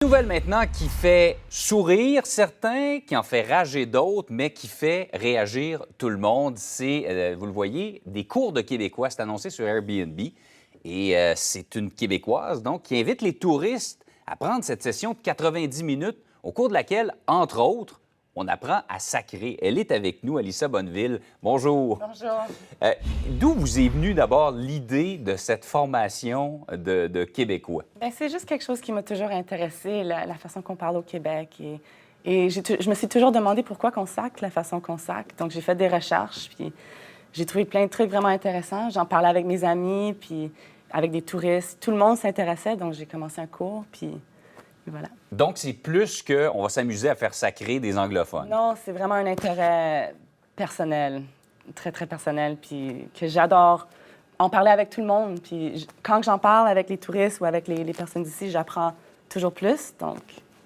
Nouvelle maintenant qui fait sourire certains, qui en fait rager d'autres, mais qui fait réagir tout le monde. C'est, vous le voyez, des cours de Québécois. C'est annoncé sur Airbnb. Et c'est une Québécoise, donc, qui invite les touristes à prendre cette session de 90 minutes, au cours de laquelle, entre autres, on apprend à sacrer. Elle est avec nous, Alissa Bonneville. Bonjour. Bonjour. D'où vous est venue d'abord l'idée de cette formation de Québécois? Bien, c'est juste quelque chose qui m'a toujours intéressée, la façon qu'on parle au Québec. Et je me suis toujours demandé pourquoi qu'on sacre la façon qu'on sacre. Donc, j'ai fait des recherches, puis j'ai trouvé plein de trucs vraiment intéressants. J'en parlais avec mes amis, puis avec des touristes. Tout le monde s'intéressait, donc j'ai commencé un cours, puis voilà. Donc, c'est plus qu'on va s'amuser à faire sacrer des anglophones. Non, c'est vraiment un intérêt personnel, très, très personnel, puis que j'adore en parler avec tout le monde. Puis quand j'en parle avec les touristes ou avec les personnes d'ici, j'apprends toujours plus. Donc,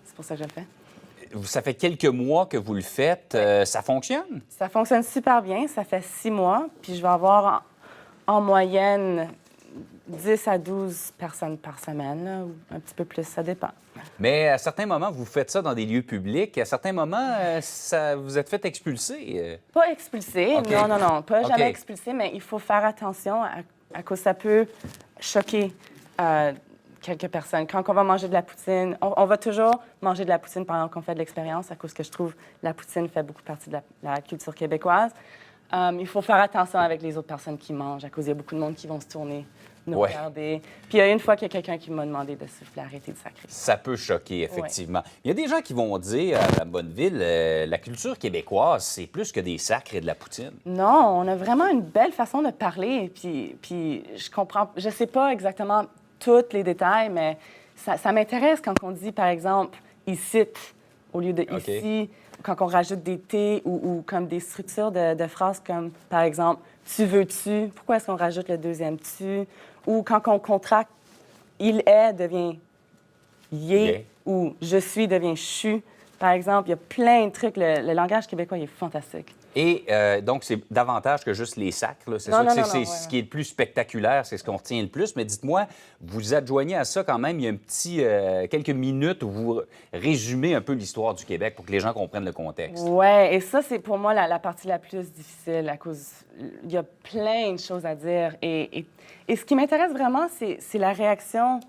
c'est pour ça que je le fais. Ça fait quelques mois que vous le faites. Ça fonctionne? Ça fonctionne super bien. Ça fait 6 mois. Puis je vais avoir en moyenne 10 à 12 personnes par semaine, là, ou un petit peu plus, ça dépend. Mais à certains moments, vous faites ça dans des lieux publics. À certains moments, vous êtes fait expulser. Pas expulsé, OK. non, pas jamais OK. expulsé, mais il faut faire attention à cause ça peut choquer quelques personnes. Quand on va manger de la poutine, on va toujours manger de la poutine pendant qu'on fait de l'expérience, à cause que je trouve la poutine fait beaucoup partie de la culture québécoise. Il faut faire attention avec les autres personnes qui mangent, à cause il y a beaucoup de monde qui vont se tourner, nous Ouais. regarder. Puis il y a une fois qu'il y a quelqu'un qui m'a demandé de souffler, arrêter de sacrer. Ça peut choquer, effectivement. Il y a des gens qui vont dire à la Bonneville, la culture québécoise, c'est plus que des sacres et de la poutine. Non, on a vraiment une belle façon de parler. Puis je comprends, je sais pas exactement tous les détails, mais ça m'intéresse quand on dit, par exemple, ici au lieu de OK. ici, quand on rajoute des T ou comme des structures de phrases comme, par exemple, tu veux-tu, pourquoi est-ce qu'on rajoute le deuxième tu? Ou quand on contracte, il est devient yé Yeah. ou je suis devient je suis. Par exemple, il y a plein de trucs. Le langage québécois il est fantastique. Et donc, c'est davantage que juste les sacres. Là. C'est Non, sûr non, que non, c'est non, ce ouais. qui est le plus spectaculaire, c'est ce qu'on retient le plus. Mais dites-moi, vous adjoignez à ça quand même, il y a un petit, quelques minutes où vous résumez un peu l'histoire du Québec pour que les gens comprennent le contexte. Ouais, et ça, c'est pour moi la partie la plus difficile à cause. Il y a plein de choses à dire. Et ce qui m'intéresse vraiment, c'est la réaction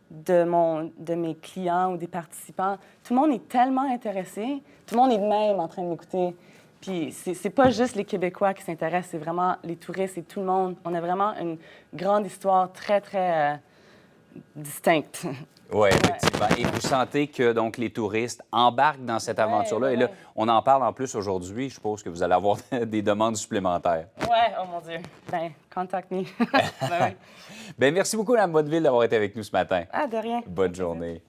de mes clients ou des participants. Tout le monde est tellement intéressé. Tout le monde est de même en train de m'écouter. Puis c'est pas juste les Québécois qui s'intéressent, c'est vraiment les touristes et tout le monde. On a vraiment une grande histoire très, très distincte. Oui, effectivement. Et vous sentez que donc les touristes embarquent dans cette aventure-là. ouais, Et là, ouais. on en parle en plus aujourd'hui. Je suppose que vous allez avoir des demandes supplémentaires. Ouais, oh mon Dieu. Ben, contact me. Ben oui. Bien, merci beaucoup, Mme Bonneville, d'avoir été avec nous ce matin. Ah, de rien. Bonne journée.